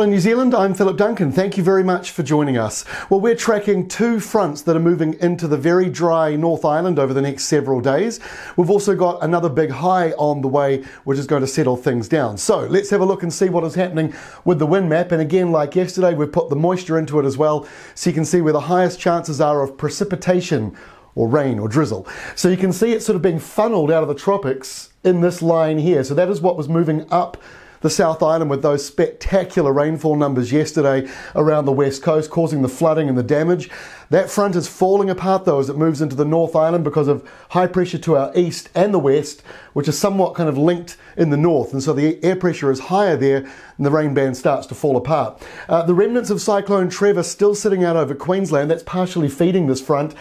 Hello New Zealand, I'm Philip Duncan. Thank you very much for joining us. Well, we're tracking two fronts that are moving into the very dry North Island over the next several days. We've also got another big high on the way, which is going to settle things down. So let's have a look and see what is happening with the wind map. And again, like yesterday, we've put the moisture into it as well, so you can see where the highest chances are of precipitation or rain or drizzle. So you can see it sort of being funneled out of the tropics in this line here. So that is what was moving up the South Island with those spectacular rainfall numbers yesterday around the west coast, causing the flooding and the damage. That front is falling apart though as it moves into the North Island because of high pressure to our east and the west, which is somewhat kind of linked in the north, and so the air pressure is higher there and the rain band starts to fall apart. The remnants of Cyclone Trevor still sitting out over Queensland. That's partially feeding this front,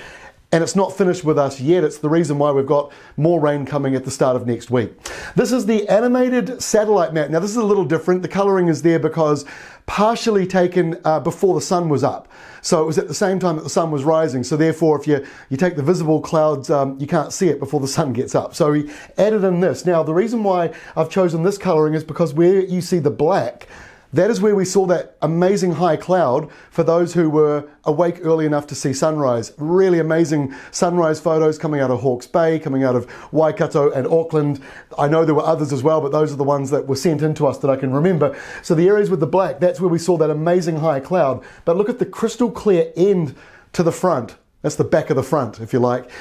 and it's not finished with us yet. It's the reason why we've got more rain coming at the start of next week. This is the animated satellite map. Now this is a little different. The colouring is there because partially taken before the sun was up. So it was at the same time that the sun was rising. So therefore, if you take the visible clouds, you can't see it before the sun gets up. So we added in this. Now the reason why I've chosen this colouring is because where you see the black, that is where we saw that amazing high cloud for those who were awake early enough to see sunrise. Really amazing sunrise photos coming out of Hawke's Bay, coming out of Waikato and Auckland. I know there were others as well, but those are the ones that were sent in to us that I can remember. So the areas with the black, that's where we saw that amazing high cloud. But look at the crystal clear end to the front. That's the back of the front, if you like.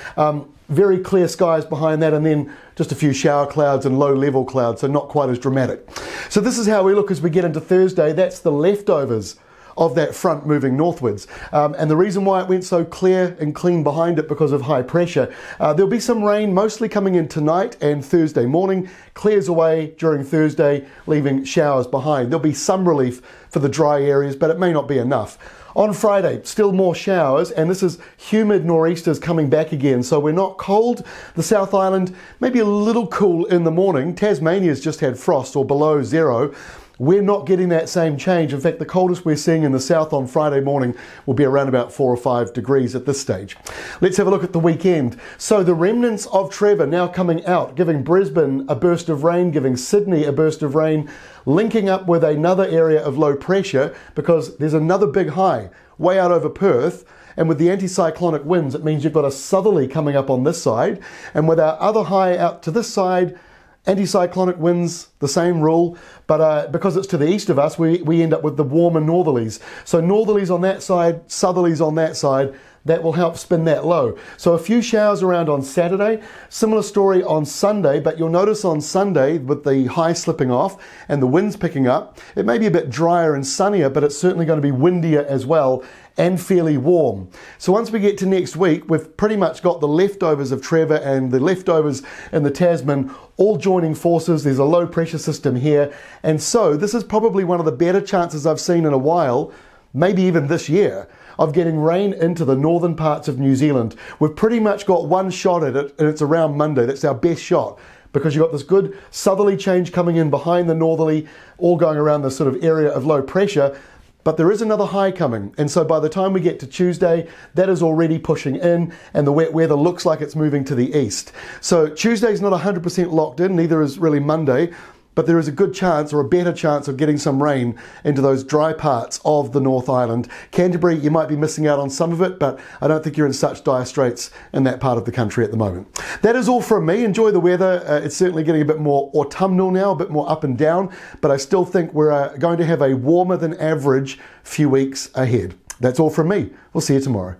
Very clear skies behind that, and then just a few shower clouds and low level clouds, so not quite as dramatic. So this is how we look as we get into Thursday. That's the leftovers of that front moving northwards. And the reason why it went so clear and clean behind it because of high pressure. There'll be some rain mostly coming in tonight and Thursday morning, clears away during Thursday, leaving showers behind. There'll be some relief for the dry areas, but it may not be enough. On Friday, still more showers, and this is humid nor'easters coming back again, so we're not cold. The South Island, maybe a little cool in the morning. Tasmania's just had frost or below zero. We're not getting that same change. In fact, the coldest we're seeing in the south on Friday morning will be around about 4 or 5 degrees at this stage. Let's have a look at the weekend. So the remnants of Trevor now coming out, giving Brisbane a burst of rain, giving Sydney a burst of rain, linking up with another area of low pressure because there's another big high way out over Perth. And with the anticyclonic winds, it means you've got a southerly coming up on this side. And with our other high out to this side, anticyclonic winds, the same rule, but because it's to the east of us, we end up with the warmer northerlies. So northerlies on that side, southerlies on that side, that will help spin that low. So a few showers around on Saturday, similar story on Sunday, but you'll notice on Sunday with the high slipping off and the winds picking up, it may be a bit drier and sunnier, but it's certainly going to be windier as well and fairly warm. So once we get to next week, we've pretty much got the leftovers of Trevor and the leftovers in the Tasman all joining forces. There's a low pressure system here, and so this is probably one of the better chances I've seen in a while, maybe even this year, of getting rain into the northern parts of New Zealand. We've pretty much got one shot at it, and it's around Monday. That's our best shot, because you've got this good southerly change coming in behind the northerly, all going around this sort of area of low pressure. But there is another high coming, and so by the time we get to Tuesday, that is already pushing in, and the wet weather looks like it's moving to the east. So Tuesday's not 100% locked in, neither is really Monday, but there is a good chance, or a better chance, of getting some rain into those dry parts of the North Island. Canterbury, you might be missing out on some of it, but I don't think you're in such dire straits in that part of the country at the moment. That is all from me. Enjoy the weather. It's certainly getting a bit more autumnal now, a bit more up and down, but I still think we're going to have a warmer than average few weeks ahead. That's all from me. We'll see you tomorrow.